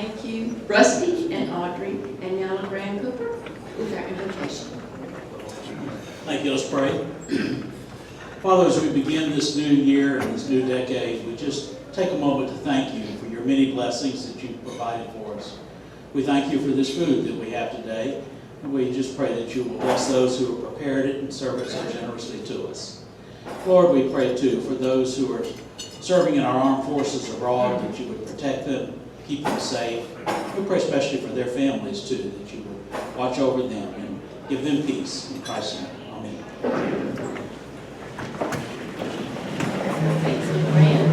Thank you, Rusty and Audrey, and now Graham Cooper with our invocation. Thank you. Let's pray. Father, as we begin this new year and this new decade, we just take a moment to thank you for your many blessings that you've provided for us. We thank you for this food that we have today, and we just pray that you will bless those who have prepared it and serve it so generously to us. Lord, we pray too for those who are serving in our armed forces abroad, that you would protect them, keep them safe. We pray especially for their families too, that you would watch over them and give them peace. In Christ's name, amen. Thanks, Graham.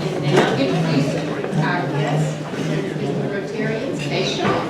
And now introducing our guest, the Rotarians, Kay Shaw.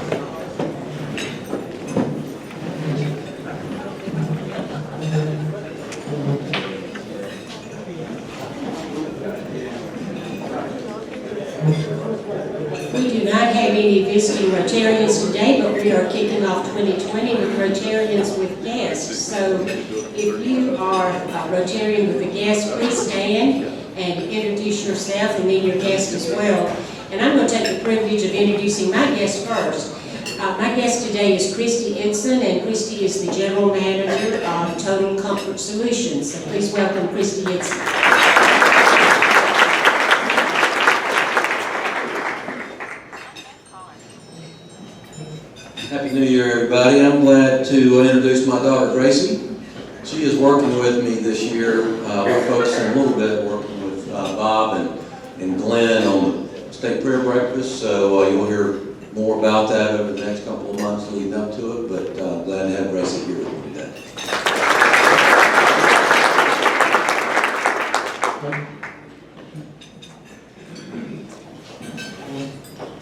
We do not have any visiting Rotarians today, but we are kicking off 2020 with Rotarians with guests. So if you are a Rotarian with a guest, please stand and introduce yourself and then your guest as well. And I'm going to take the privilege of introducing my guest first. My guest today is Christy Ensign, and Christy is the General Manager of Total Comfort Solutions. So please welcome Christy Ensign. Happy New Year, everybody. I'm glad to introduce my daughter, Gracie. She is working with me this year. We're focusing a little bit working with Bob and Glenn on the state prayer breakfast, so you'll hear more about that over the next couple of months leading up to it, but glad to have Gracie here with me today.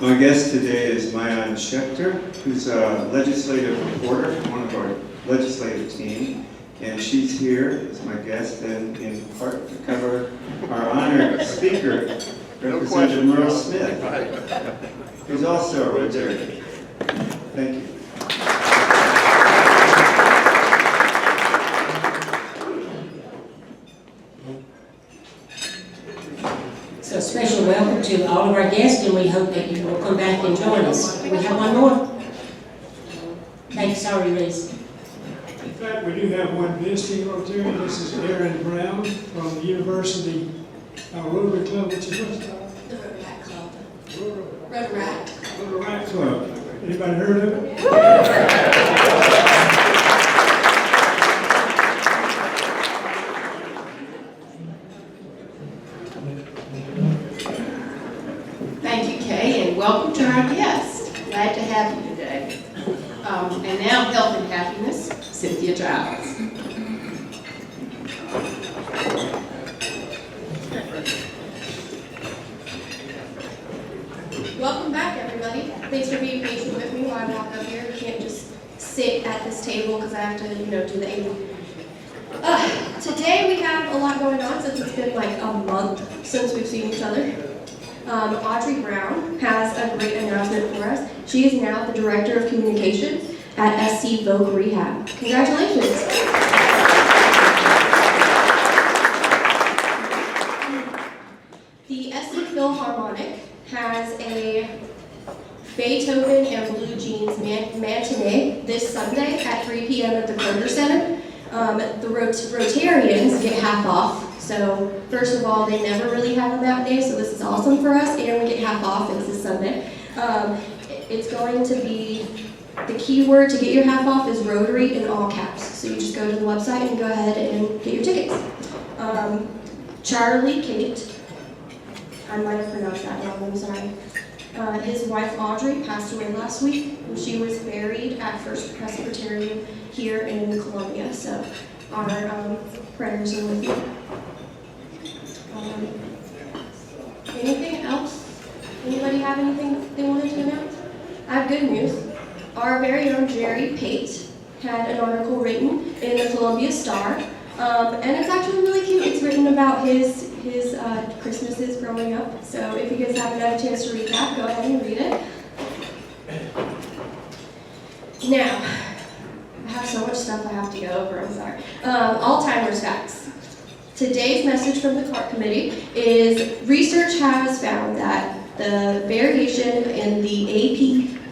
My guest today is Mayan Schechter, who's a legislative reporter from one of our legislative team, and she's here as my guest and in part to cover our honored speaker, Representative Murrell Smith, who's also a Rotarian. Thank you. So a special welcome to all of our guests, and we hope that you will come back and join us. Do we have one more? Thanks, sorry, Liz. In fact, we do have one visiting Rotarian. This is Aaron Brown from the University Rotary Club, which is what's it called? The Rotaract Club. Rotaract. Rotaract Club. Anybody heard of it? Thank you, Kay, and welcome to our guest. Glad to have you today. And now, health and happiness, Cynthia Giles. Welcome back, everybody. Thanks for being patient with me while I walk up here. I can't just sit at this table because I have to, do the aid. Today we have a lot going on since it's been like a month since we've seen each other. Audrey Brown has a great announcement for us. She is now the Director of Communications at SC Voc Rehab. Congratulations. The SC Philharmonic has a Beethoven and Blue Jeans matinee this Sunday at 3 p.m. at the Kroger Center. The Rotarians get half off. So first of all, they never really have them that day, so this is awesome for us, and we get half off, and this is Sunday. It's going to be, the key word to get your half off is Rotary in all caps. So you just go to the website and go ahead and get your tickets. Charlie Kate, I might have pronounced that wrong, I'm sorry. His wife Audrey passed away last week. She was buried at First Presbyterian here in Columbia, so our prayers are with you. Anything else? Anybody have anything they wanted to announce? I have good news. Our very own Jerry Pate had an article written in the Columbia Star, and it's actually really cute. It's written about his Christmases growing up. So if you guys haven't had a chance to read that, go ahead and read it. Now, I have so much stuff I have to go over, I'm sorry. Alzheimer's facts. Today's message from the CART committee is research has found that the variation in the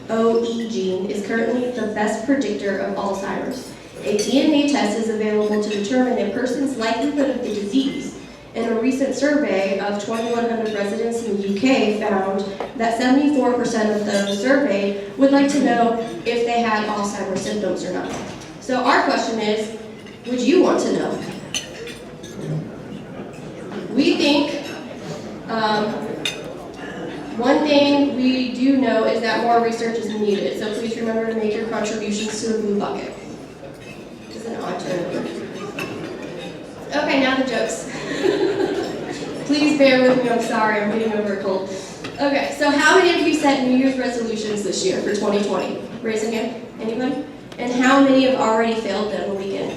APOE gene is currently the best predictor of Alzheimer's. A DNA test is available to determine a person's likelihood of the disease. And a recent survey of 2,100 residents in the UK found that 74% of those surveyed would like to know if they had Alzheimer's symptoms or not. So our question is, would you want to know? We think one thing we do know is that more research is needed. So please remember to make your contributions to the blue bucket. This is an odd term. Okay, now the jokes. Please bear with me, I'm sorry, I'm getting over a cold. Okay, so how many of you set New Year's resolutions this year for 2020? Raise a hand, anybody? And how many have already failed them the weekend?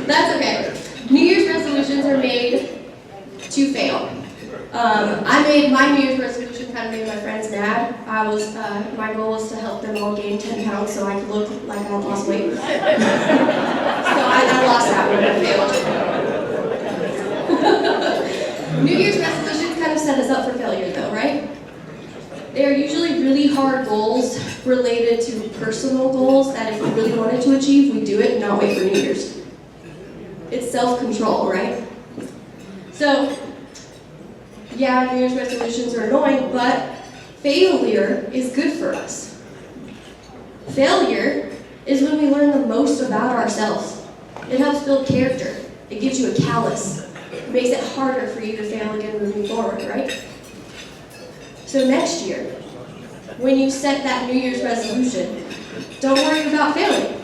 That's okay. New Year's resolutions are made to fail. I made my New Year's resolution, kind of made my friends mad. My goal was to help them all gain 10 pounds so I could look like I lost weight. So I lost that one, I failed. New Year's resolutions kind of set us up for failure though, right? They are usually really hard goals related to personal goals that if we really wanted to achieve, we do it and not wait for New Year's. It's self-control, right? So, yeah, New Year's resolutions are annoying, but failure is good for us. Failure is when we learn the most about ourselves. It helps build character. It gives you a callus. It makes it harder for you to fail again moving forward, right? So next year, when you set that New Year's resolution, don't worry about failing.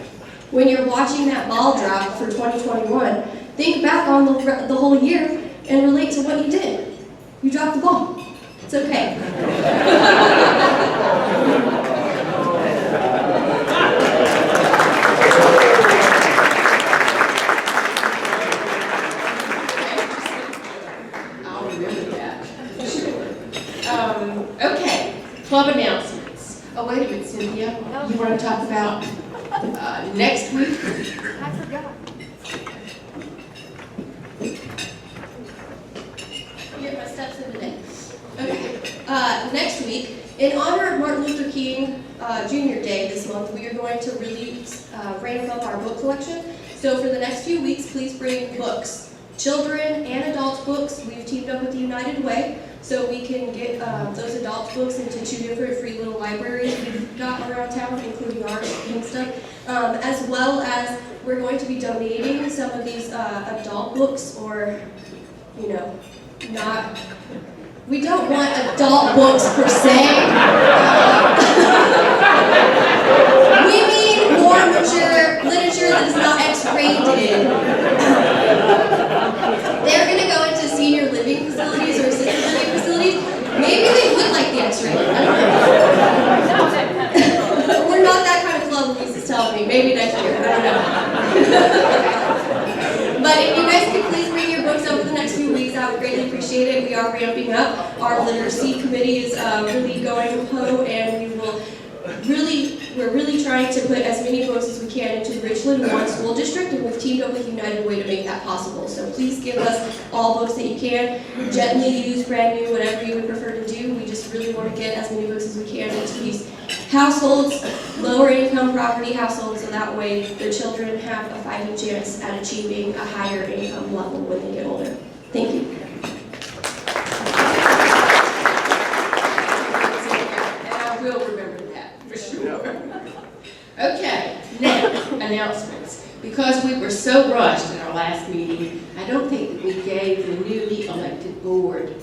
When you're watching that ball drop for 2021, think back on the whole year and relate to what you did. You dropped the ball. It's okay. I'll remember that. Okay, club announcements. Oh, wait a minute, Cynthia. You want to talk about next week? I forgot. Get my steps in today. Okay. Next week, in honor of Martin Luther King Jr. Day this month, we are going to really ramp up our book collection. So for the next few weeks, please bring books. Children and adult books. We've teamed up with the United Way, so we can get those adult books into 2 different free little libraries we've got around town, including ours and stuff. As well as we're going to be donating some of these adult books, or, you know, not, we don't want adult books per se. We mean more mature literature that is not X-rated. They're going to go into senior living facilities or assisted living facilities. Maybe they would like the X-rated. I don't know. We're not that kind of club, Lisa's telling me. Maybe next year. I don't know. But if you guys could please bring your books over the next few weeks, I would greatly appreciate it. We are ramping up. Our literacy committee is really going ho, and we're really trying to put as many books as we can into the Richland 1 school district, and we've teamed up with United Way to make that possible. So please give us all books that you can, gently used, brand new, whatever you would prefer to do. We just really want to get as many books as we can into these households, lower income property households, so that way the children have a fighting chance at achieving a higher income level when they get older. Thank you. And I will remember that, for sure. Okay, now, announcements. Because we were so rushed in our last meeting, I don't think that we gave the newly elected board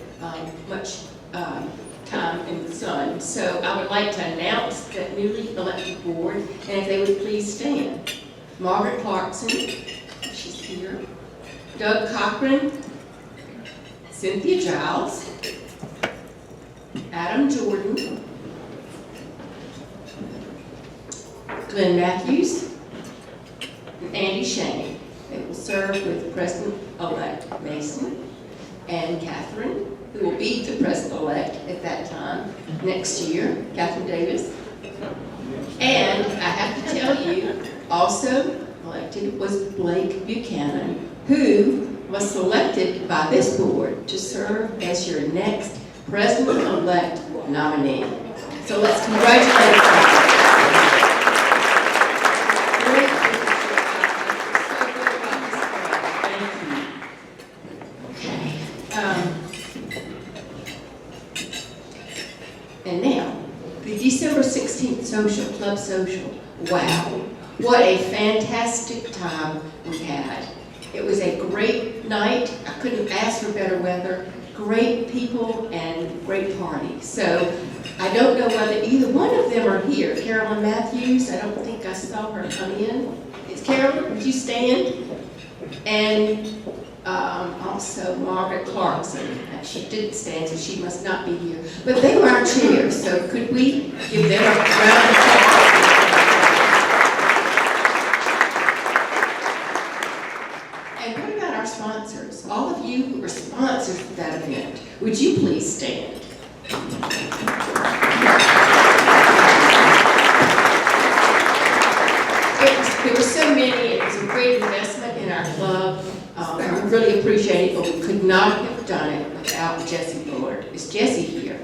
much time in the sun. So I would like to announce that newly elected board, and if they would please stand. Margaret Clarkson, she's here. Doug Cochran, Cynthia Giles, Adam Jordan, Glenn Matthews, and Andy Shane. They will serve with President-elect Mason and Catherine, who will be the President-elect at that time next year, Catherine Davis. And I have to tell you, also elected was Blake Buchanan, who was selected by this board to serve as your next president-elect nominee. So let's congratulate her. And now, the December 16th Club Social. Wow, what a fantastic time we had. It was a great night. I couldn't ask for better weather. Great people and great party. So I don't know whether either one of them are here. Carolyn Matthews, I don't think I saw her come in. Is Carolyn, would you stand? And also Margaret Clarkson. She didn't stand, so she must not be here. But they were our chairs, so could we give them a round of applause? And what about our sponsors? All of you who were sponsors for that event, would you please stand? There were so many. It was a great investment in our club. We really appreciate it, but we could not have done it without Jessie Bullard. Is Jessie here?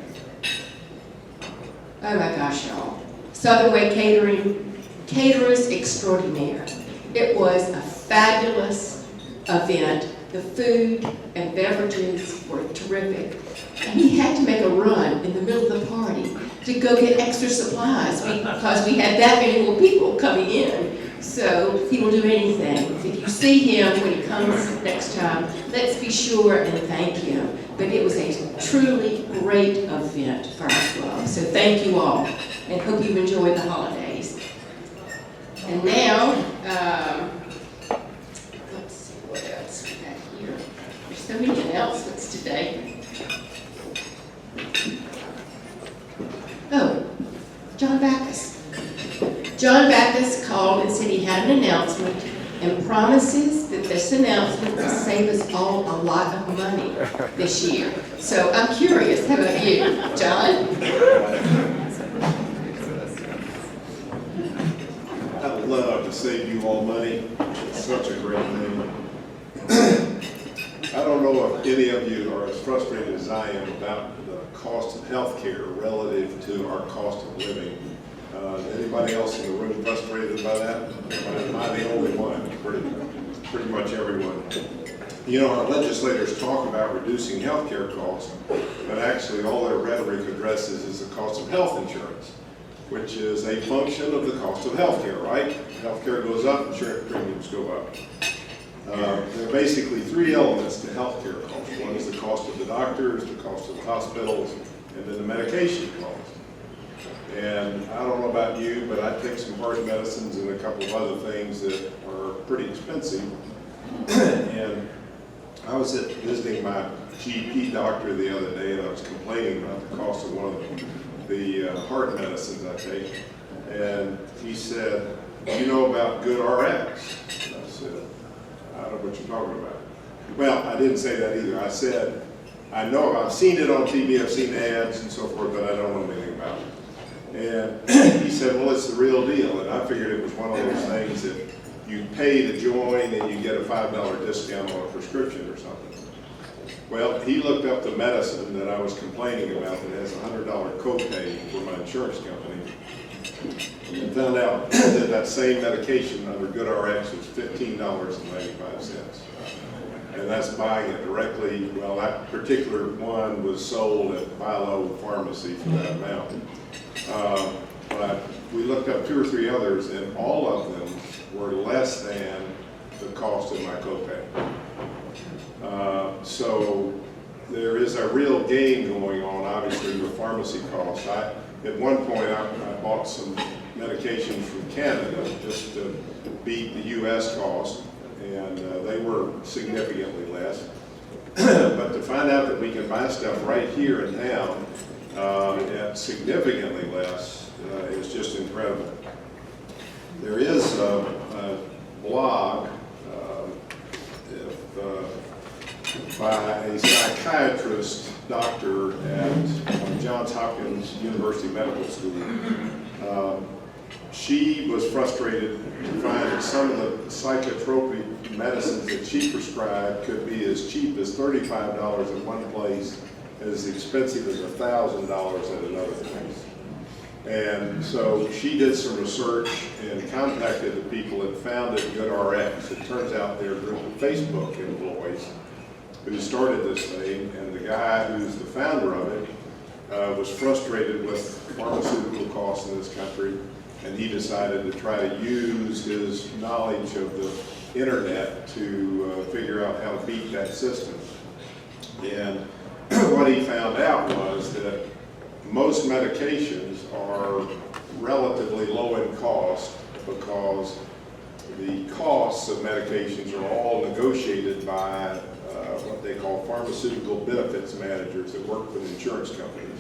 Oh my gosh, y'all. Southern Way Catering, caterers extraordinaire. It was a fabulous event. The food and beverages were terrific. And he had to make a run in the middle of the party to go get extra supplies because we had that many more people coming in. So he will do anything. If you see him when he comes next time, let's be sure and thank him. But it was a truly great event for our club. So thank you all, and hope you enjoyed the holidays. And now, let's see what else we got here. There's so many announcements today. Oh, John Backus. John Backus called and said he had an announcement and promises that this announcement will save us all a lot of money this year. So I'm curious, how about you, John? I'd love to save you all money. It's such a great thing. I don't know if any of you are as frustrated as I am about the cost of health care relative to our cost of living. Anybody else in the room frustrated by that? Am I the only one? Pretty much everyone. You know, our legislators talk about reducing health care costs, but actually all their rhetoric addresses is the cost of health insurance, which is a function of the cost of health care, right? Health care goes up, insurance premiums go up. There are basically three elements to health care costs. One is the cost of the doctors, the cost of the hospitals, and then the medication cost. And I don't know about you, but I take some heart medicines and a couple of other things that are pretty expensive. And I was visiting my GP doctor the other day, and I was complaining about the cost of one of the heart medicines I take. And he said, "Do you know about GoodRx?" And I said, "I don't know what you're talking about." Well, I didn't say that either. I said, "I know, I've seen it on TV, I've seen ads and so forth, but I don't know anything about it." And he said, "Well, it's the real deal." And I figured it was one of those things that you pay to join and you get a $5 discount on a prescription or something. Well, he looked up the medicine that I was complaining about that has a $100 copay for my insurance company, and found out that that same medication under GoodRx was $15.95. And that's buying it directly. Well, that particular one was sold at Philo Pharmacy for that amount. But we looked up 2 or 3 others, and all of them were less than the cost of my copay. So there is a real game going on, obviously, with pharmacy costs. At one point, I bought some medication from Canada just to beat the U.S. cost, and they were significantly less. But to find out that we can buy stuff right here in town at significantly less is just incredible. There is a blog by a psychiatrist doctor at Johns Hopkins University Medical School. she was frustrated to find that some of the psychotropic medicines that she prescribed could be as cheap as $35 in one place, as expensive as $1,000 at another place. And so she did some research and contacted the people that founded GoodRx. It turns out they're a group of Facebook employees who started this thing, and the guy who's the founder of it was frustrated with pharmaceutical costs in this country, and he decided to try to use his knowledge of the internet to figure out how to beat that system. And what he found out was that most medications are relatively low in cost because the costs of medications are all negotiated by what they call pharmaceutical benefits managers that work with insurance companies.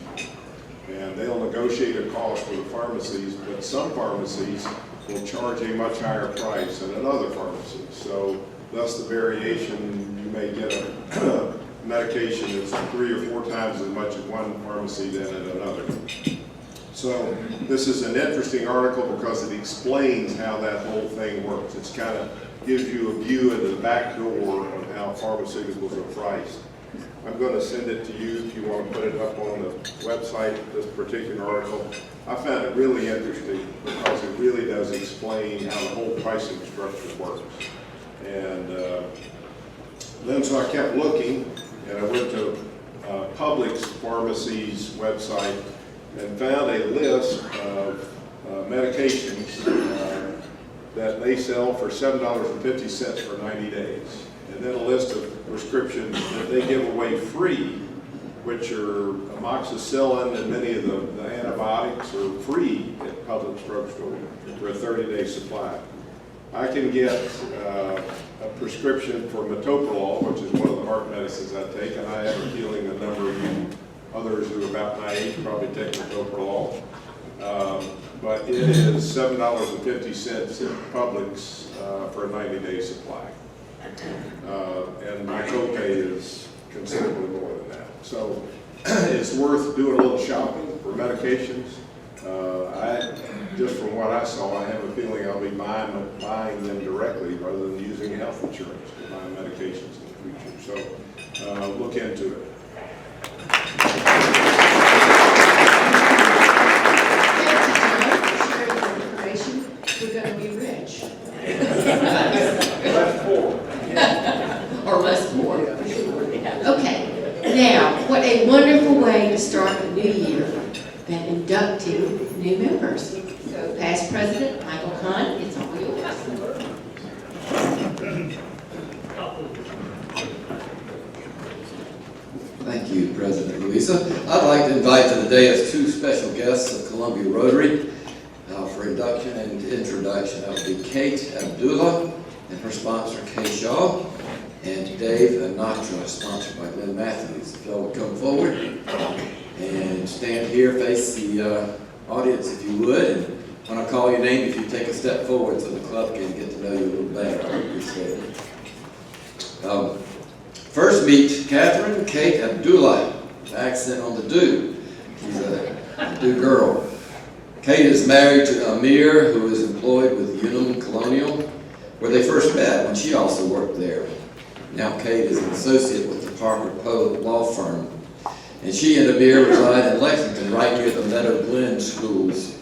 And they'll negotiate a cost for the pharmacies, but some pharmacies will charge a much higher price than another pharmacy. So thus the variation, you may get a medication that's 3 or 4 times as much at one pharmacy than at another. So this is an interesting article because it explains how that whole thing works. It's kind of gives you a view into the back door of how pharmaceuticals are priced. I'm going to send it to you if you want to put it up on the website, this particular article. I found it really interesting because it really does explain how the whole pricing structure works. And then so I kept looking, and I went to Publix Pharmacy's website and found a list of medications that they sell for $7.50 for 90 days. And then a list of prescriptions that they give away free, which are amoxicillin and many of the antibiotics are free at Publix drugstore for a 30-day supply. I can get a prescription for metoprolol, which is one of the heart medicines I take, and I have a feeling a number of you others who are about my age probably take metoprolol. But it is $7.50 at Publix for a 90-day supply. And my copay is considerably more than that. So it's worth doing a little shopping for medications. Just from what I saw, I have a feeling I'll be buying them directly rather than using health insurance to buy medications in the future. So look into it. We're going to be rich. Less poor. Or less poor. Okay, now, what a wonderful way to start a new year than inducting new members. So, past president, Michael Kahn, it's all yours. Thank you, President Louisa. I'd like to invite to the dais 2 special guests of Columbia Rotary for induction and introduction. That would be Kate Abdullah and her sponsor, Kay Shaw, and Dave Anatra, sponsored by Glenn Matthews. If y'all would come forward and stand here, face the audience if you would, and when I call your name, if you take a step forward so the club can get to know you a little better, I appreciate it. First meet Catherine Kate Abdullah, accent on the do. She's a do girl. Kate is married to Amir, who is employed with Unum Colonial, where they first met when she also worked there. Now Kate is an associate with the Parker Poe law firm, and she and Amir reside in Lexington, right near the Meadow Glen schools.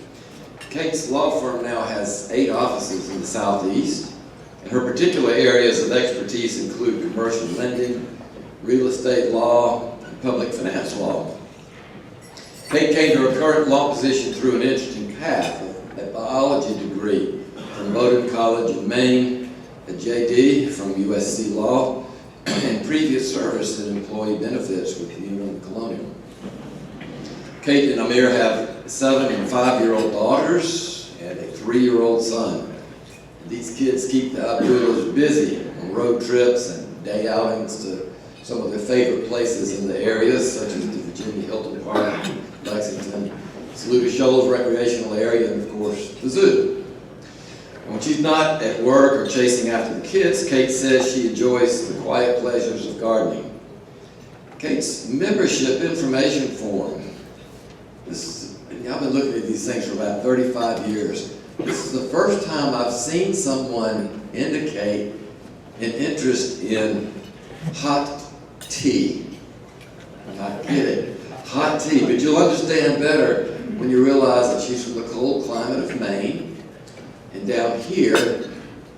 Kate's law firm now has 8 offices in the Southeast, and her particular areas of expertise include commercial lending, real estate law, and public finance law. Kate came to her current law position through an interesting path, a biology degree from Bowdoin College in Maine, a JD from USC Law, and previous service in employee benefits with Unum Colonial. Kate and Amir have 7- and 5-year-old daughters and a 3-year-old son. These kids keep the Abdullahs busy on road trips and day outings to some of their favorite places in the area, such as the Virginia Hilton Park, Lexington, Saluda Shoals Recreational Area, and of course, the zoo. And when she's not at work or chasing after the kids, Kate says she enjoys the quiet pleasures of gardening. Kate's membership information form. I've been looking at these things for about 35 years. This is the first time I've seen someone indicate an interest in hot tea. I get it, hot tea, but you'll understand better when you realize that she's from the cold climate of Maine. And down here,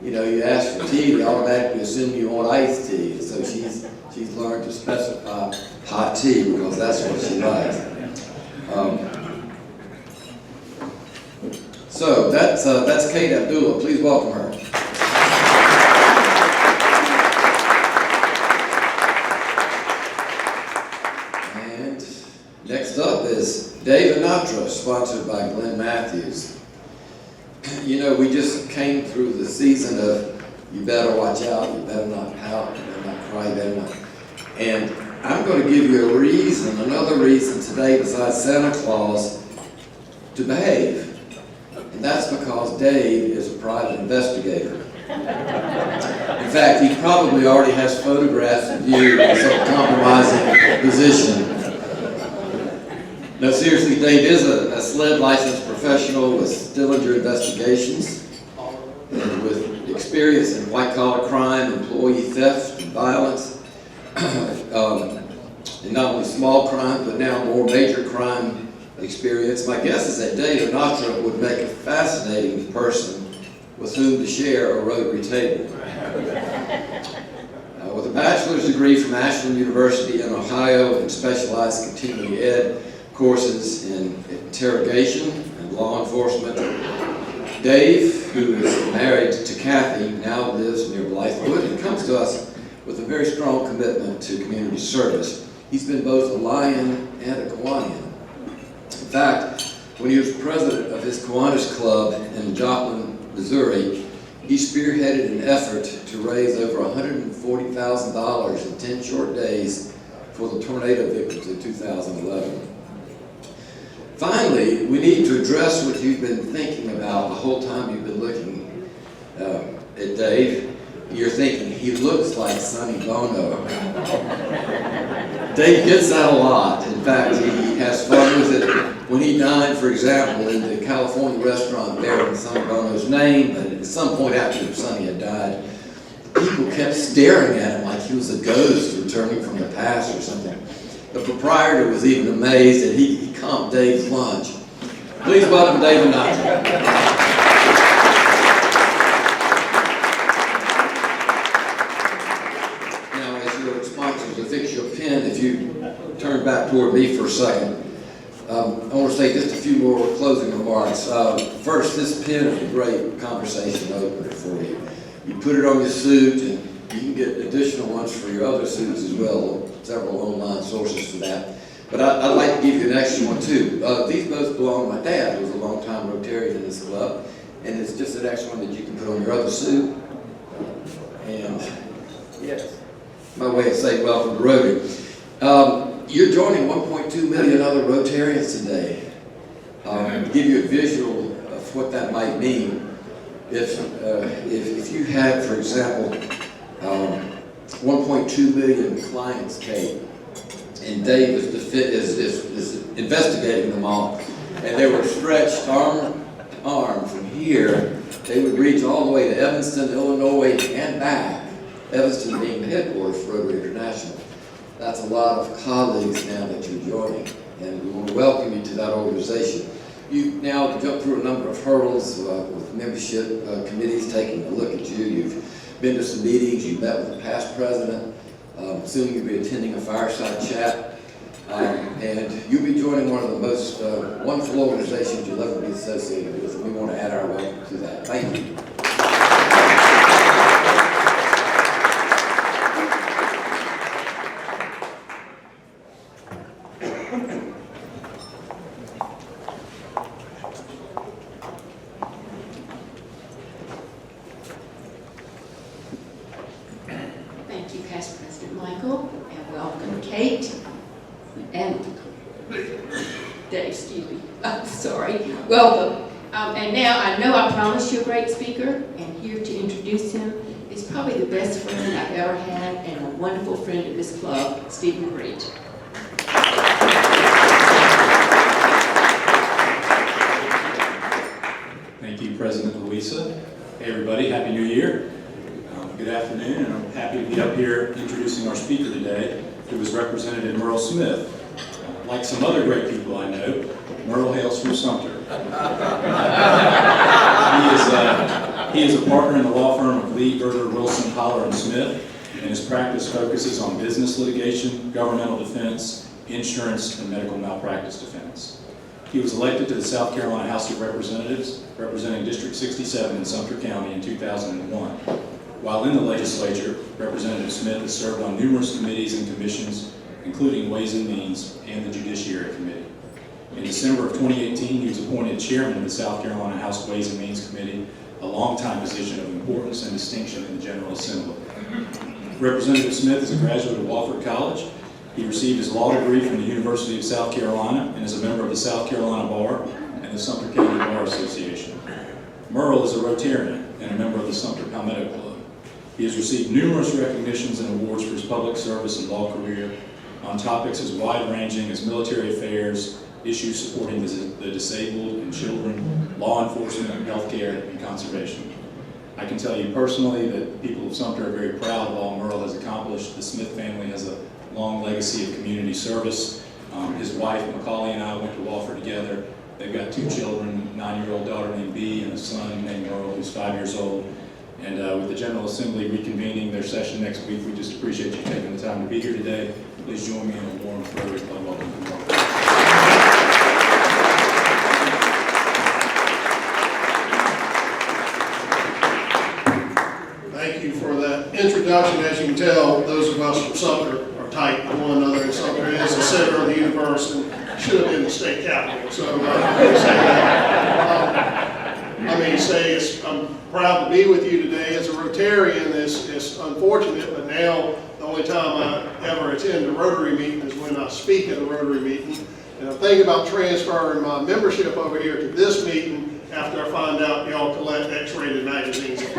you know, you ask for tea, they automatically assume you want iced tea. So she's learned to specify hot tea because that's what she likes. So that's Kate Abdullah. Please welcome her. And next up is Dave Anatra, sponsored by Glenn Matthews. You know, we just came through the season of you better watch out, you better not pout, you better not cry, you better not. And I'm going to give you a reason, another reason today besides Santa Claus to behave. And that's because Dave is a private investigator. In fact, he probably already has photographs of you in some compromising position. No, seriously, Dave is a SLED licensed professional with Stillinger Investigations and with experience in white-collar crime, employee theft, and violence, and not only small crime, but now more major crime experience. My guess is that Dave Anatra would make a fascinating person with whom to share a Rotary table. With a bachelor's degree from Ashland University in Ohio and specialized continuing ed courses in interrogation and law enforcement, Dave, who is married to Kathy, now lives near Blythewood and comes to us with a very strong commitment to community service. He's been both a Lion and a Kiwanian. In fact, when he was president of his Kiwanis Club in Joplin, Missouri, he spearheaded an effort to raise over $140,000 in 10 short days for the tornado victims in 2011. Finally, we need to address what you've been thinking about the whole time you've been looking at Dave. You're thinking, he looks like Sonny Bono. Dave gets that a lot. In fact, he has fun with it. When he dined, for example, in the California restaurant bearing Sonny Bono's name, but at some point after Sonny had died, people kept staring at him like he was a ghost returning from the past or something. The proprietor was even amazed that he comped Dave's lunch. Please welcome Dave Anatra. Fix your pen if you turn back toward me for a second. I want to say just a few more closing remarks. First, this pen is a great conversation opener for you. You put it on your suit, and you can get additional ones for your other suits as well. Several online sources for that. But I'd like to give you an extra one too. These both belong to my dad, who was a long-time Rotarian in this club, and it's just an extra one that you can put on your other suit. And yes. My way of saying welcome to Rotary. You're joining 1.2 million other Rotarians today. To give you a visual of what that might mean, if you had, for example, 1.2 million clients, Kate, and Dave is investigating them all, and they were stretched arm to arm from here, they would reach all the way to Evanston, Illinois, and back. Evanston being the headquarters for Rotary International. That's a lot of colleagues now that you're joining, and we want to welcome you to that organization. You've now jumped through a number of hurdles with membership committees taking a look at you. You've been to some meetings, you've met with the past president, soon you'll be attending a fireside chat, and you'll be joining one of the most wonderful organizations you'll ever be associated with, and we want to add our welcome to that. Thank you. Thank you, Past President Michael, and welcome Kate and Dave, excuse me, I'm sorry, welcome. And now I know I promised you a great speaker, and here to introduce him is probably the best friend I've ever had and a wonderful friend of this club, Stephen Reed. Thank you, President Louisa. Hey, everybody, Happy New Year. Good afternoon, and I'm happy to be up here introducing our speaker today, who is Representative Murrell Smith. Like some other great people I know, Murrell hails from Sumter. He is a partner in the law firm of Lee, Berger, Wilson, Holler, and Smith, and his practice focuses on business litigation, governmental defense, insurance, and medical malpractice defense. He was elected to the South Carolina House of Representatives, representing District 67 in Sumter County in 2001. While in the legislature, Representative Smith has served on numerous committees and commissions, including Ways and Means and the Judiciary Committee. In December of 2018, he was appointed chairman of the South Carolina House Ways and Means Committee, a long-time position of importance and distinction in the General Assembly. Representative Smith is a graduate of Wofford College. He received his law degree from the University of South Carolina and is a member of the South Carolina Bar and the Sumter County Bar Association. Murrell is a Rotarian and a member of the Sumter Palmetto Club. He has received numerous recognitions and awards for his public service and law career on topics as wide-ranging as military affairs, issues supporting the disabled and children, law enforcement, healthcare, and conservation. I can tell you personally that people of Sumter are very proud of all Murrell has accomplished. The Smith family has a long legacy of community service. His wife, Macaulay, and I went to Wofford together. They've got 2 children, a 9-year-old daughter named Bee and a son named Murrell, who's 5 years old. And with the General Assembly reconvening their session next week, we just appreciate you taking the time to be here today. Please join me in a warm Rotary Club welcome to Murrell. Thank you for that introduction. As you can tell, those of us from Sumter are tight with one another, and Sumter is the center of the universe and should have been the state capital. So I'm proud to be with you today. As a Rotarian, it's unfortunate, but now the only time I ever attend a Rotary meeting is when I speak at a Rotary meeting. And I'm thinking about transferring my membership over here to this meeting after I find out y'all collect X-rated magazines. So I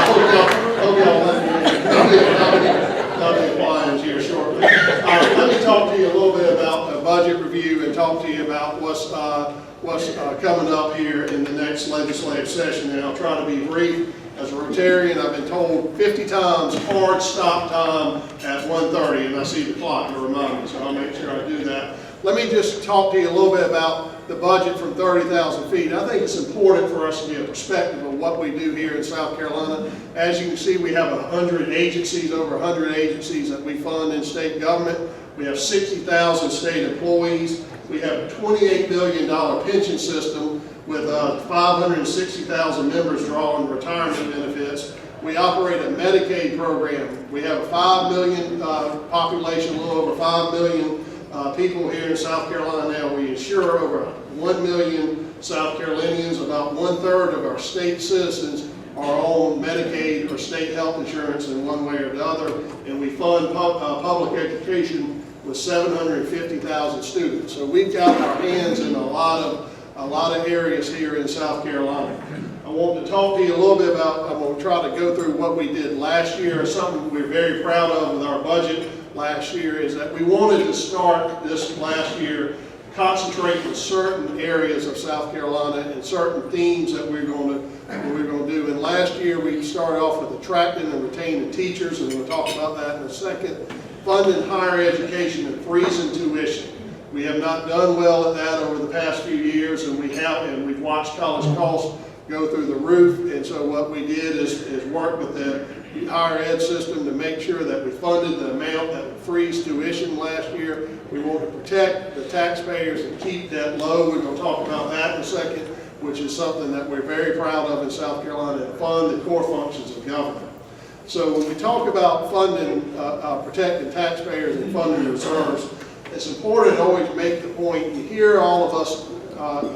hope y'all let me I'll be applying here shortly. Let me talk to you a little bit about the budget review and talk to you about what's coming up here in the next legislative session, and I'll try to be brief. As a Rotarian, I've been told 50 times hard stop time at 1:30, and I see the clock to remind me, so I'll make sure I do that. Let me just talk to you a little bit about the budget from 30,000 feet. I think it's important for us to get a perspective of what we do here in South Carolina. As you can see, we have 100 agencies, over 100 agencies that we fund in state government. We have 60,000 state employees. We have a $28 billion pension system with 560,000 members drawing retirement benefits. We operate a Medicaid program. We have a 5 million population, a little over 5 million people here in South Carolina now. We insure over 1 million South Carolinians. About 1/3 of our state citizens are on Medicaid or state health insurance in one way or the other. And we fund public education with 750,000 students. So we've got our hands in a lot of areas here in South Carolina. I want to talk to you a little bit about, I'm going to try to go through what we did last year. Something we're very proud of with our budget last year is that we wanted to start this last year concentrate in certain areas of South Carolina and certain themes that we're going to do. And last year we started off with attracting and retaining teachers, and we'll talk about that in a second. Funding higher education and freezing tuition. We have not done well at that over the past few years, and we've watched college costs go through the roof. And so what we did is work with the higher ed system to make sure that we funded the amount that would freeze tuition last year. We want to protect the taxpayers and keep debt low. We're going to talk about that in a second, which is something that we're very proud of in South Carolina, and fund the core functions of government. So when we talk about funding, protecting taxpayers and funding reserves, it's important to always make the point. You hear all of us,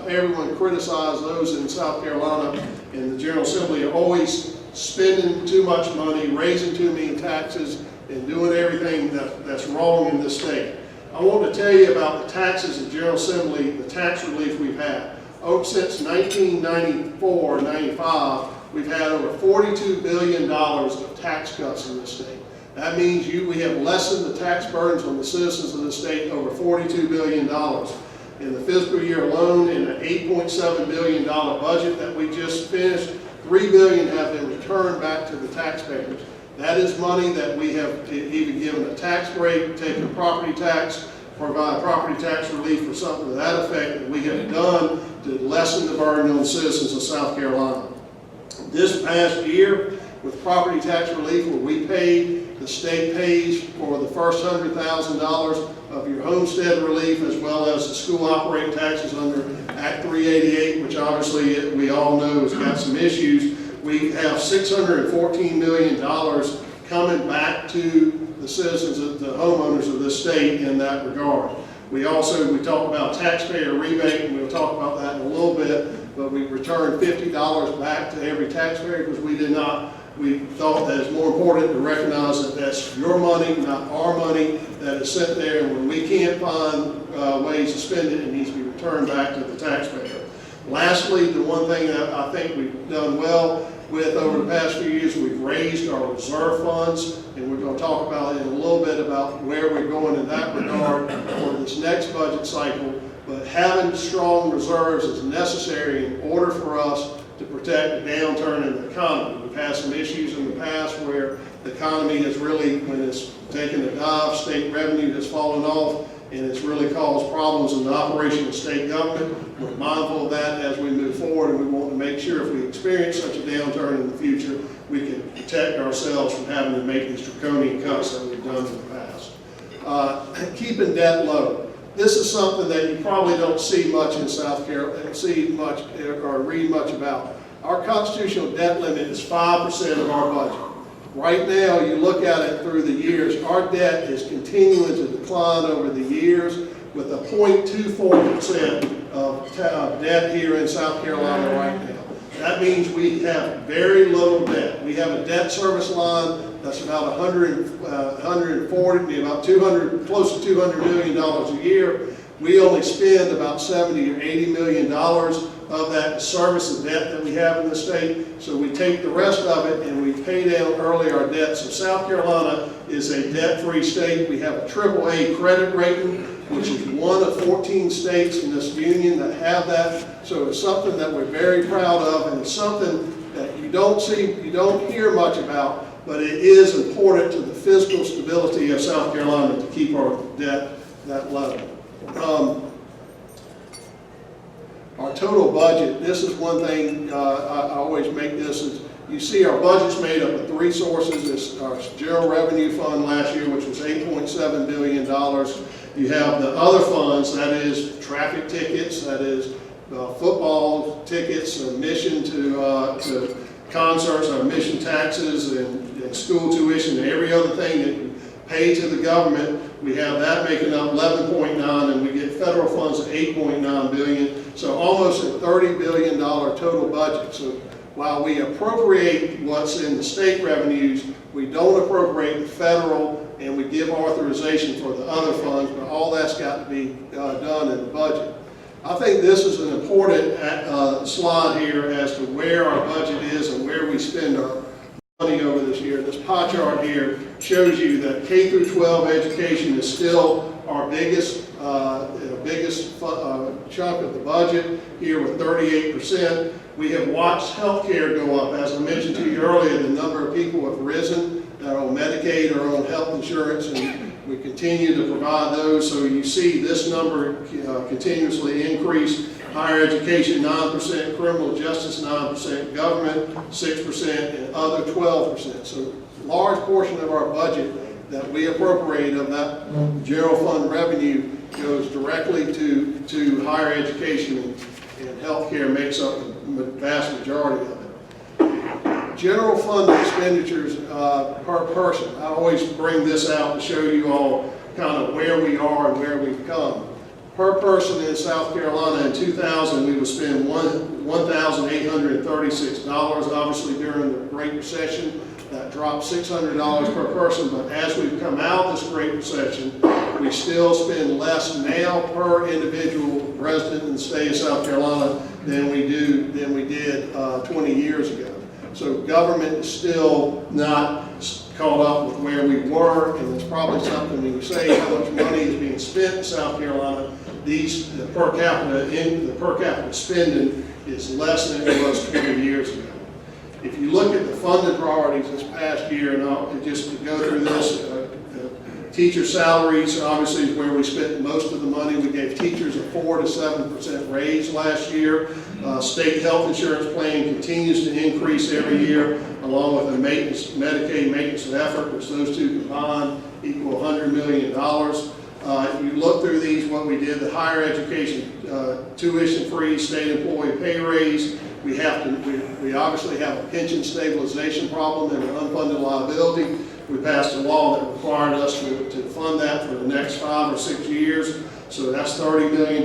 everyone criticize those in South Carolina in the General Assembly are always spending too much money, raising too many taxes, and doing everything that's wrong in this state. I want to tell you about the taxes in General Assembly, the tax relief we've had. Since 1994-95, we've had over $42 billion of tax cuts in this state. That means we have lessened the tax burdens on the citizens of the state over $42 billion. In the fiscal year alone, in an $8.7 billion budget that we just finished, $3 billion have been returned back to the taxpayers. That is money that we have even given a tax break, taken property tax, provide property tax relief or something to that effect that we have done to lessen the burden on citizens of South Carolina. This past year, with property tax relief, where we paid, the state pays for the first $100,000 of your homestead relief, as well as the school operating taxes under Act 388, which obviously we all know has got some issues. We have $614 million coming back to the citizens, the homeowners of this state in that regard. We talk about taxpayer rebate, and we'll talk about that in a little bit, but we returned $50 back to every taxpayer because we thought that it's more important to recognize that that's your money, not our money, that is sitting there, and when we can't find ways to spend it, it needs to be returned back to the taxpayer. Lastly, the one thing that I think we've done well with over the past few years, we've raised our reserve funds, and we're going to talk about in a little bit about where we're going in that regard for this next budget cycle. But having strong reserves is necessary in order for us to protect the downturn in the economy. We've had some issues in the past where the economy has really, when it's taken a dive, state revenue has fallen off, and it's really caused problems in the operation of state government. We're mindful of that as we move forward, and we want to make sure if we experience such a downturn in the future, we can protect ourselves from having to make these draconian cuts that we've done in the past. Keeping debt low. This is something that you probably don't see much in South Carolina, see much or read much about. Our constitutional debt limit is 5% of our budget. Right now, you look at it through the years, our debt is continuing to decline over the years with a 0.24% of debt here in South Carolina right now. That means we have very little debt. We have a debt service line that's about 140, about 200, close to $200 million a year. We only spend about $70 or $80 million of that service of debt that we have in the state. So we take the rest of it and we pay down early our debt. So South Carolina is a debt-free state. We have a AAA credit rating, which is one of 14 states in this union that have that. So it's something that we're very proud of, and it's something that you don't see, you don't hear much about, but it is important to the fiscal stability of South Carolina to keep our debt that low. Our total budget, this is one thing I always make this, is you see our budget's made up of three sources. It's our general revenue fund last year, which was $8.7 billion. You have the other funds, that is traffic tickets, that is football tickets, admission to concerts, admission taxes, and school tuition, and every other thing that you pay to the government. We have that making up 11.9, and we get federal funds at 8.9 billion. So almost a $30 billion total budget. So while we appropriate what's in the state revenues, we don't appropriate the federal, and we give authorization for the other funds, but all that's got to be done in the budget. I think this is an important slide here as to where our budget is and where we spend our money over this year. This pie chart here shows you that K through 12 education is still our biggest chunk of the budget here with 38%. We have watched healthcare go up. As I mentioned to you earlier, the number of people have risen that are on Medicaid or on health insurance, and we continue to provide those. So you see this number continuously increase. Higher education 9%, criminal justice 9%, government 6%, and other 12%. So a large portion of our budget that we appropriate of that general fund revenue goes directly to higher education, and healthcare makes up the vast majority of it. General fund expenditures per person. I always bring this out to show you all kind of where we are and where we've come. Per person in South Carolina in 2000, we would spend $1,836. Obviously, during the Great Recession, that dropped $600 per person. But as we've come out of this Great Recession, we still spend less now per individual resident in the state of South Carolina than we did 20 years ago. So government is still not caught up with where we were, and it's probably something when you say how much money is being spent in South Carolina, the per capita spending is less than it was 20 years ago. If you look at the funded priorities this past year, and just to go through this, teacher salaries obviously is where we spent most of the money. We gave teachers a 4 to 7% raise last year. State health insurance plan continues to increase every year, along with the Medicaid maintenance and effort, which those two combined equal $100 million. You look through these, what we did, the higher education tuition-free state employee pay raise. We obviously have a pension stabilization problem and an unfunded liability. We passed a law that required us to fund that for the next 5 or 6 years. So that's $30 million,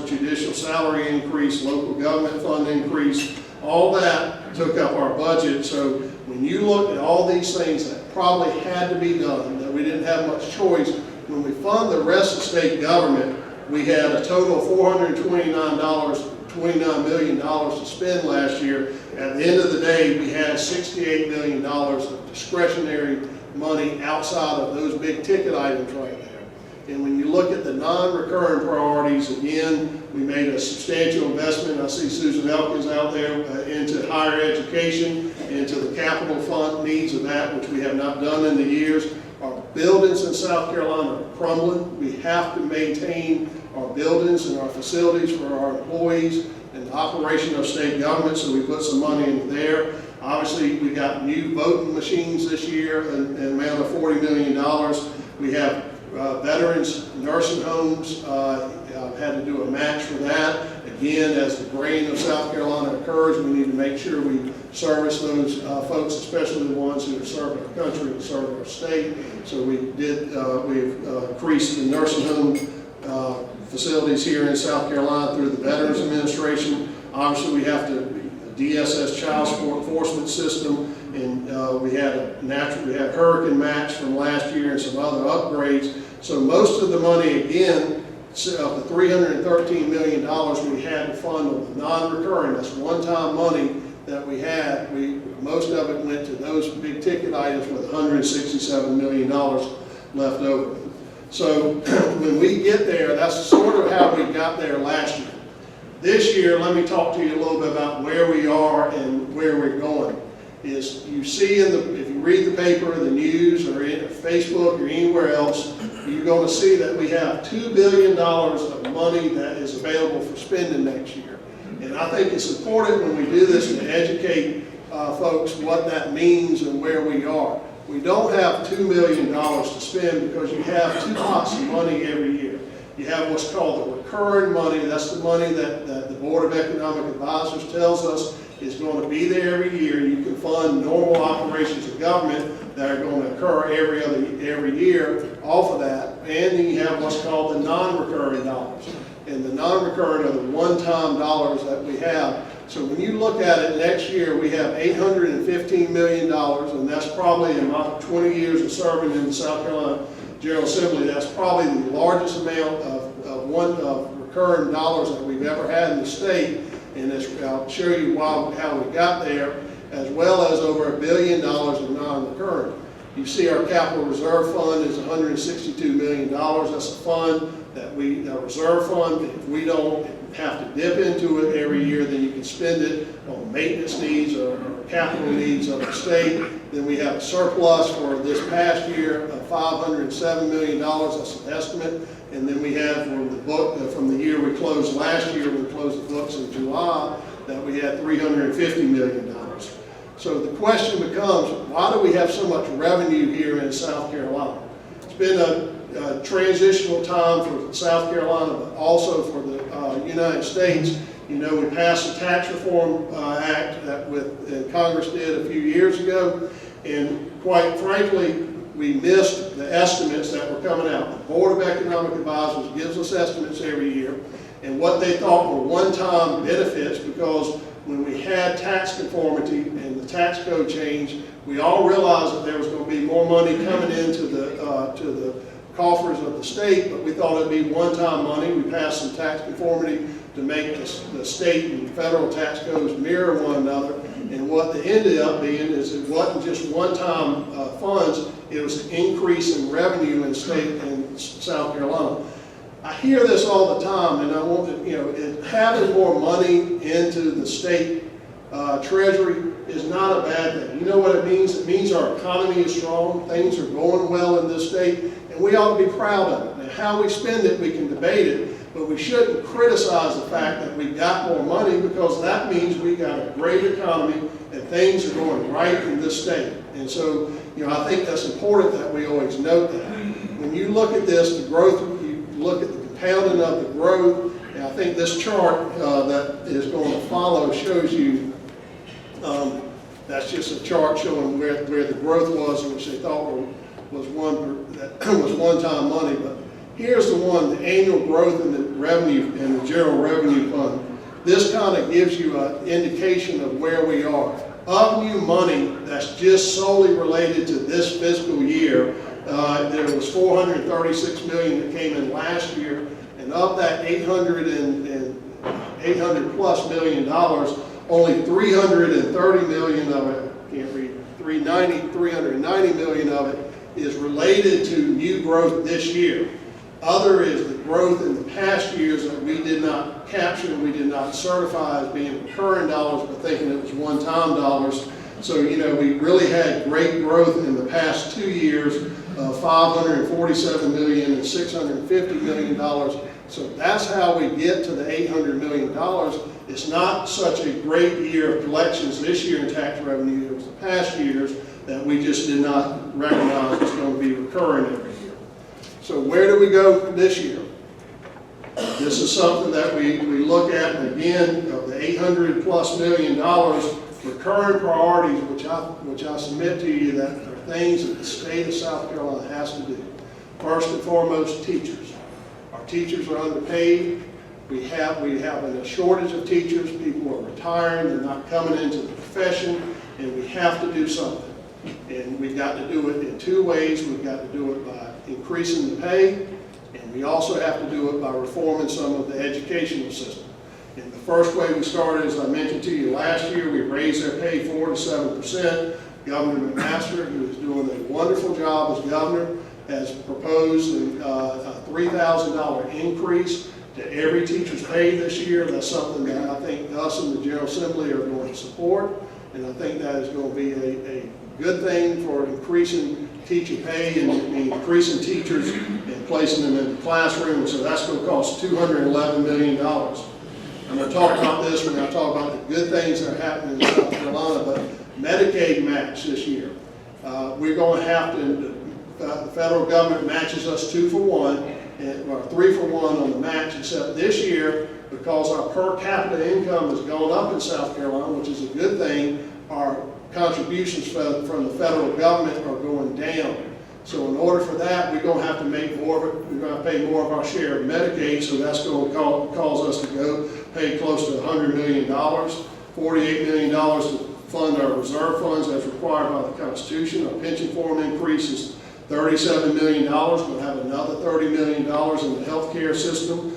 judicial salary increase, local government fund increase. All that took up our budget. So when you look at all these things that probably had to be done, that we didn't have much choice, when we fund the rest of state government, we had a total of $29 million to spend last year. At the end of the day, we had $68 million of discretionary money outside of those big ticket items right there. And when you look at the non-recurring priorities, again, we made a substantial investment. I see Susan Elkins out there into higher education, into the capital fund needs of that, which we have not done in the years. Our buildings in South Carolina are crumbling. We have to maintain our buildings and our facilities for our employees and the operation of state government, so we put some money into there. Obviously, we got new voting machines this year, an amount of $40 million. We have veterans, nursing homes, had to do a match for that. Again, as the brain of South Carolina occurs, we need to make sure we service those folks, especially the ones who are serving our country and serving our state. So we've increased the nursing home facilities here in South Carolina through the Veterans Administration. Obviously, we have to DSS child support enforcement system, and we had hurricane match from last year and some other upgrades. So most of the money, again, of the $313 million we had to fund on the non-recurring, that's one-time money that we had, most of it went to those big ticket items with $167 million left over. So when we get there, that's sort of how we got there last year. This year, let me talk to you a little bit about where we are and where we're going. Is you see if you read the paper, the news, or in Facebook or anywhere else, you're going to see that we have $2 billion of money that is available for spending next year. And I think it's important when we do this to educate folks what that means and where we are. We don't have $2 million to spend because you have two pots of money every year. You have what's called the recurring money. That's the money that the Board of Economic Advisors tells us is going to be there every year. You can fund normal operations of government that are going to occur every year off of that. And then you have what's called the non-recurring dollars. And the non-recurring are the one-time dollars that we have. So when you look at it next year, we have $815 million, and that's probably in my 20 years of serving in the South Carolina General Assembly, that's probably the largest amount of recurring dollars that we've ever had in the state. And I'll show you how we got there, as well as over $1 billion of non-recurring. You see our capital reserve fund is $162 million. That's a fund that a reserve fund. If we don't have to dip into it every year, then you can spend it on maintenance needs or capital needs of the state. Then we have a surplus for this past year of $507 million. That's an estimate. And then we have from the year we closed last year, we closed the books in July, that we had $350 million. So the question becomes, why do we have so much revenue here in South Carolina? It's been a transitional time for South Carolina, but also for the United States. You know, we passed the Tax Reform Act that Congress did a few years ago, and quite frankly, we missed the estimates that were coming out. The Board of Economic Advisors gives us estimates every year, and what they thought were one-time benefits, because when we had tax conformity and the tax code change, we all realized that there was going to be more money coming into the coffers of the state, but we thought it'd be one-time money. We passed some tax conformity to make the state and federal tax codes mirror one another. And what they ended up being is it wasn't just one-time funds, it was an increase in revenue in state and South Carolina. I hear this all the time, and I want to, having more money into the state treasury is not a bad thing. You know what it means? It means our economy is strong, things are going well in this state, and we ought to be proud of it. Now, how we spend it, we can debate it, but we shouldn't criticize the fact that we got more money, because that means we got a great economy and things are going right in this state. And so, I think that's important that we always note that. When you look at this, the growth, you look at the compounding of the growth, and I think this chart that is going to follow shows you, that's just a chart showing where the growth was, which they thought was one-time money. But here's the one, the annual growth in the revenue, in the general revenue fund. This kind of gives you an indication of where we are. Of new money that's just solely related to this fiscal year, there was $436 million that came in last year, and of that $800 plus million, only $330 million of it, can't read, $390 million of it is related to new growth this year. Other is the growth in the past years that we did not capture, we did not certify as being recurring dollars, but thinking it was one-time dollars. So, we really had great growth in the past 2 years of $547 million and $650 million. So that's how we get to the $800 million. It's not such a great year of collections this year in tax revenue. It was the past years that we just did not recognize was going to be recurring every year. So where do we go this year? This is something that we look at, and again, of the $800 plus million, recurring priorities, which I submit to you that are things that the state of South Carolina has to do. First and foremost, teachers. Our teachers are underpaid. We have a shortage of teachers. People are retiring, they're not coming into the profession, and we have to do something. And we've got to do it in two ways. We've got to do it by increasing the pay, and we also have to do it by reforming some of the educational system. And the first way we started, as I mentioned to you last year, we raised their pay 4 to 7%. Governor McMaster, who is doing a wonderful job as governor, has proposed a $3,000 increase to every teacher's pay this year. That's something that I think us in the General Assembly are going to support, and I think that is going to be a good thing for increasing teacher pay and increasing teachers and placing them in the classroom. So that's going to cost $211 million. I'm going to talk about this when I talk about the good things that are happening in South Carolina, but Medicaid match this year. We're going to have to, the federal government matches us 2 for 1, or 3 for 1 on the match, except this year, because our per capita income has gone up in South Carolina, which is a good thing, our contributions from the federal government are going down. So in order for that, we're going to have to make more of it. We're going to pay more of our share of Medicaid, so that's going to cause us to go pay close to $100 million, $48 million to fund our reserve funds as required by the Constitution. Our pension form increase is $37 million. We'll have another $30 million in the health care system.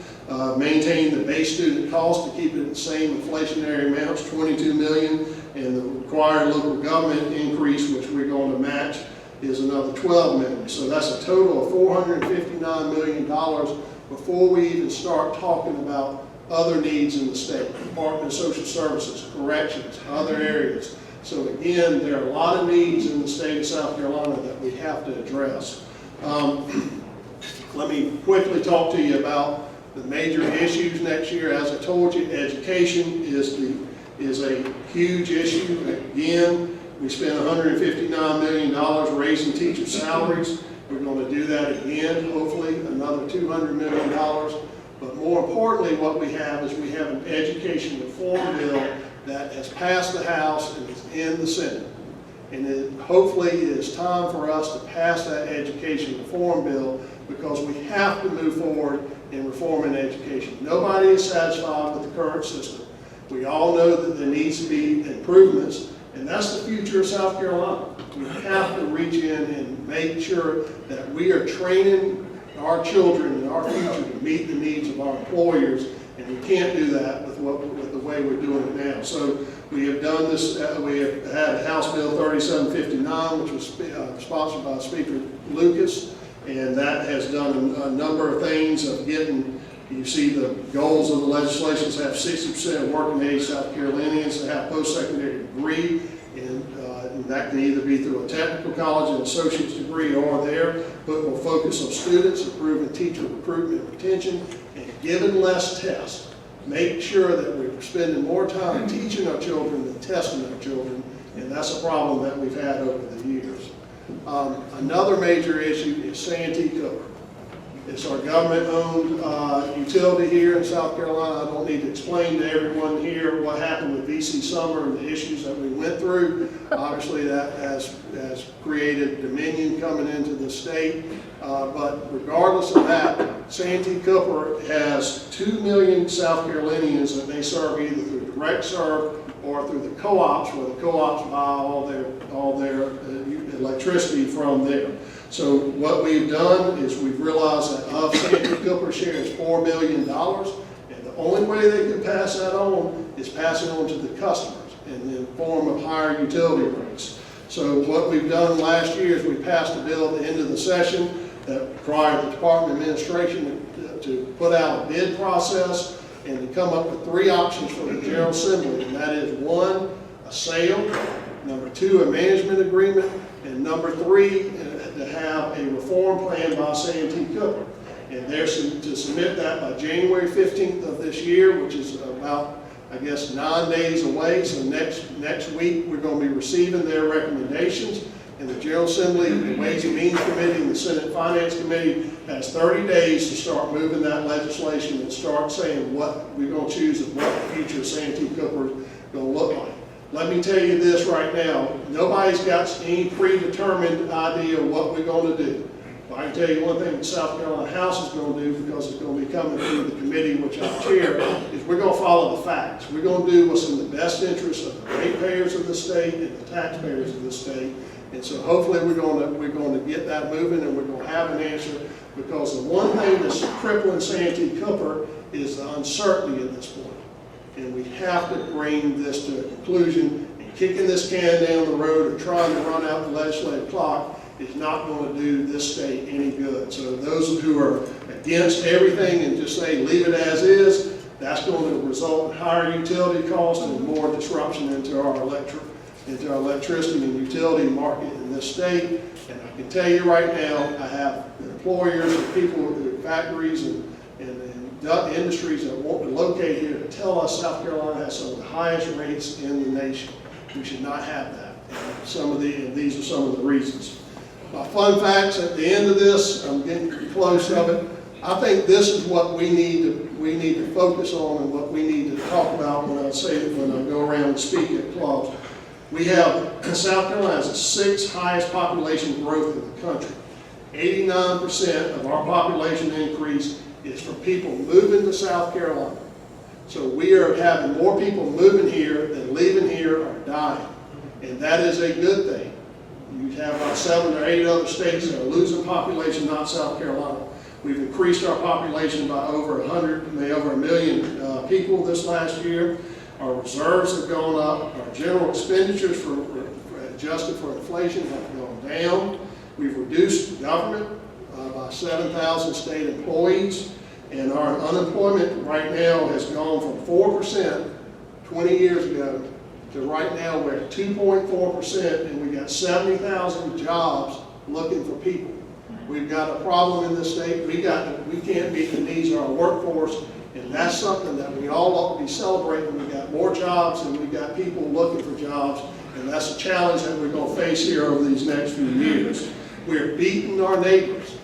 Maintain the base student cost to keep it at the same inflationary amounts, $22 million, and the required local government increase, which we're going to match, is another $12 million. So that's a total of $459 million before we even start talking about other needs in the state, Department of Social Services, corrections, other areas. So again, there are a lot of needs in the state of South Carolina that we have to address. Let me quickly talk to you about the major issues next year. As I told you, education is a huge issue. Again, we spent $159 million raising teacher salaries. We're going to do that again, hopefully another $200 million. But more importantly, what we have is we have an education reform bill that has passed the House and is in the Senate. And hopefully it is time for us to pass that education reform bill, because we have to move forward in reforming education. Nobody is satisfied with the current system. We all know that there needs to be improvements, and that's the future of South Carolina. We have to reach in and make sure that we are training our children and our future to meet the needs of our employers, and we can't do that with the way we're doing it now. So we have done this, we have had House Bill 3759, which was sponsored by Speaker Lucas, And that has done a number of things of getting, you see the goals of the legislation have 60% of working age South Carolinians to have post-secondary degree, and that can either be through a technical college, an associate's degree, or there, but we'll focus on students, improving teacher recruitment and retention, and giving less tests. Make sure that we're spending more time teaching our children than testing our children, and that's a problem that we've had over the years. Another major issue is Santee Cooper. It's our government-owned utility here in South Carolina. I don't need to explain to everyone here what happened with VC Summer and the issues that we went through. Obviously, that has created Dominion coming into the state. But regardless of that, Santee Cooper has 2 million South Carolinians that they serve either through direct serve or through the co-ops, where the co-ops buy all their electricity from there. So what we've done is we've realized that of Santee Cooper's share is $4 million, and the only way they can pass that on is pass it on to the customers in the form of higher utility rates. So what we've done last year is we passed a bill at the end of the session that required the Department of Administration to put out a bid process and to come up with 3 options for the General Assembly, and that is 1, a sale, number 2, a management agreement, and number 3, to have a reform plan by Santee Cooper. And they're to submit that by January 15th of this year, which is about, I guess, 9 days away. So next week, we're going to be receiving their recommendations. And the General Assembly, the Ways and Means Committee, and the Senate Finance Committee has 30 days to start moving that legislation and start saying what we're going to choose and what the future of Santee Cooper is going to look like. Let me tell you this right now, nobody's got any predetermined idea of what we're going to do. But I can tell you one thing the South Carolina House is going to do, because it's going to be coming through the committee which I chair, is we're going to follow the facts. We're going to do what's in the best interest of the ratepayers of the state and the taxpayers of the state. And so hopefully we're going to get that moving, and we're going to have an answer, because the one thing that's crippling Santee Cooper is the uncertainty at this point. And we have to bring this to a conclusion, and kicking this can down the road or trying to run out the legislative clock is not going to do this state any good. So those who are against everything and just say leave it as is, that's going to result in higher utility costs and more disruption into our electricity and utility market in this state. And I can tell you right now, I have employers and people with factories and industries that want to locate here to tell us South Carolina has some of the highest rates in the nation. We should not have that. And these are some of the reasons. My fun facts at the end of this, I'm getting close of it. I think this is what we need to focus on, and what we need to talk about when I go around and speak at clubs. We have, South Carolina has the 6th highest population growth in the country. 89% of our population increase is for people moving to South Carolina. So we are having more people moving here than leaving here or dying. And that is a good thing. You have about 7 or 8 other states that are losing population, not South Carolina. We've increased our population by over 1 million people this last year. Our reserves have gone up. Our general expenditures adjusted for inflation have gone down. We've reduced government by 7,000 state employees, and our unemployment right now has gone from 4% 20 years ago to right now we're at 2.4%, and we got 70,000 jobs looking for people. We've got a problem in this state. We can't meet the needs of our workforce, and that's something that we all ought to be celebrating. We got more jobs, and we got people looking for jobs, and that's a challenge that we're going to face here over these next few years. We're beating our neighbors.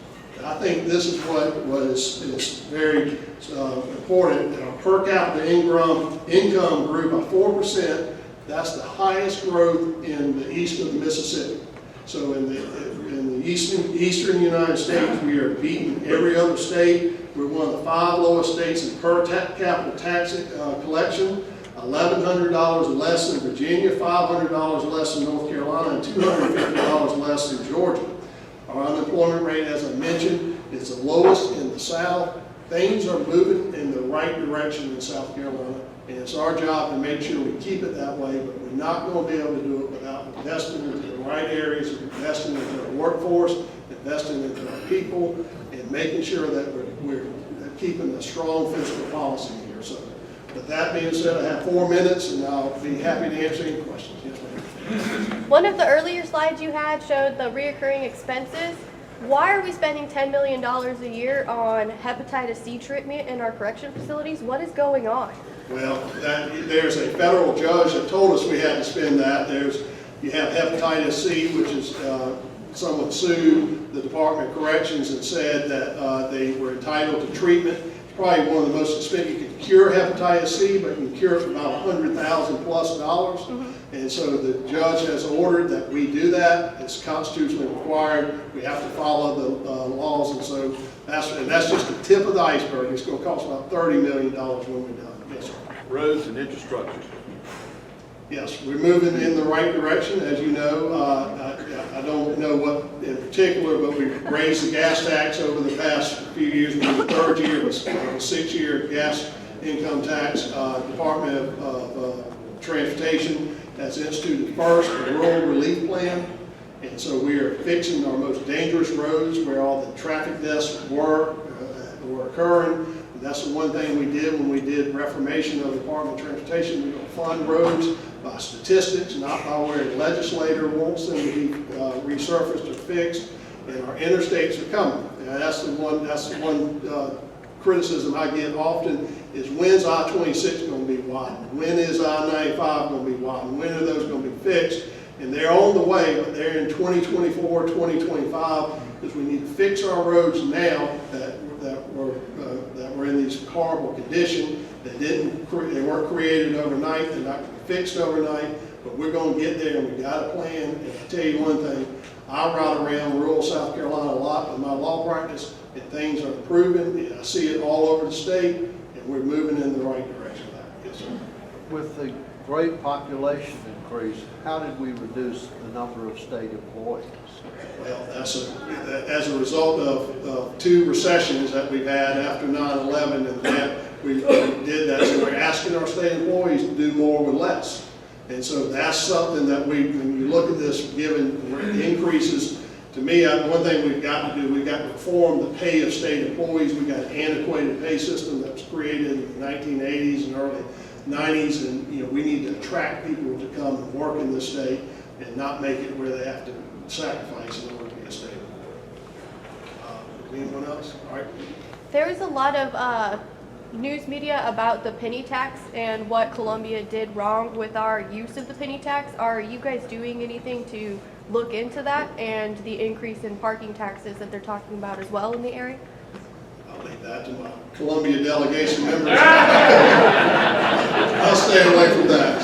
I think this is what is very important. Our per capita income grew by 4%. That's the highest growth in the east of the Mississippi. So in the eastern United States, we are beating every other state. We're one of the 5 lowest states in per capita tax collection. $1,100 less in Virginia, $500 less in North Carolina, and $250 less in Georgia. Our unemployment rate, as I mentioned, is the lowest in the South. Things are moving in the right direction in South Carolina, and it's our job to make sure we keep it that way, but we're not going to be able to do it without investing into the right areas, investing in our workforce, investing in our people, and making sure that we're keeping a strong fiscal policy here. So with that being said, I have 4 minutes, and I'll be happy to answer any questions. Yes, ma'am. One of the earlier slides you had showed the reoccurring expenses. Why are we spending $10 million a year on hepatitis C treatment in our correction facilities? What is going on? Well, there's a federal judge that told us we had to spend that. You have hepatitis C, which is someone sued the Department of Corrections and said that they were entitled to treatment. It's probably one of the most expensive. You can cure hepatitis C, but you can cure it for about $100,000+. And so the judge has ordered that we do that. It's constitutionally required. We have to follow the laws, and so that's just the tip of the iceberg. It's going to cost about $30 million when we're done. Yes, sir. Roads and infrastructure. Yes, we're moving in the right direction. As you know, I don't know what in particular, but we've raised the gas tax over the past few years. We're in the third year, it was a 6-year gas income tax. Department of Transportation has instituted first a rural relief plan. And so we are fixing our most dangerous roads where all the traffic deaths were occurring. And that's the one thing we did when we did reformation of the Department of Transportation. We don't fund roads by statistics, not by where the legislator wants them to be resurfaced or fixed. And our interstates are coming. And that's the one criticism I get often is when's I-26 going to be widened? When is I-95 going to be widened? When are those going to be fixed? And they're on the way, but they're in 2024, 2025, because we need to fix our roads now that were in these horrible condition. They weren't created overnight. They're not going to be fixed overnight, but we're going to get there, and we've got a plan. And I tell you one thing, I ride around rural South Carolina a lot with my law practice, and things are improving. And I see it all over the state, and we're moving in the right direction. Yes, sir. With the great population increase, how did we reduce the number of state employees? Well, as a result of 2 recessions that we've had after 9/11, and that we did that. So we're asking our state employees to do more with less. And so that's something that when you look at this, given the increases, to me, one thing we've got to do, we've got to reform the pay of state employees. We've got an antiquated pay system that was created in the 1980s and early 90s, and we need to attract people to come and work in this state and not make it where they have to sacrifice in order to be a state employee. Anyone else? All right. There is a lot of news media about the penny tax and what Columbia did wrong with our use of the penny tax. Are you guys doing anything to look into that and the increase in parking taxes that they're talking about as well in the area? I'll leave that to my Columbia delegation members. I'll stay away from that.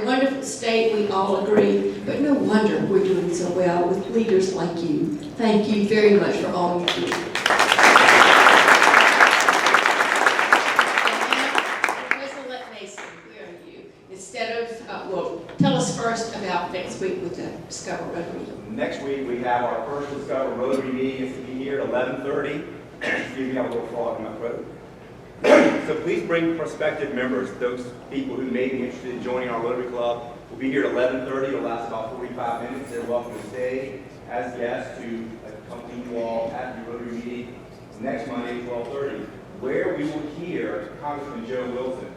Wonderful state, we all agree, but no wonder we're doing so well with leaders like you. Thank you very much for all you do. Professor Mason, where are you? Instead of, well, tell us first about next week with the Discover Rotary. Next week we have our first Discover Rotary meeting. It's to be here at 11:30. Excuse me, I have a little frog in my throat. So please bring prospective members, those people who may be interested in joining our Rotary Club. We'll be here at 11:30. It'll last about 45 minutes. They're welcome to stay as guests to accompany you all at the Rotary meeting next Monday at 12:30, where we will hear Congressman Joe Wilson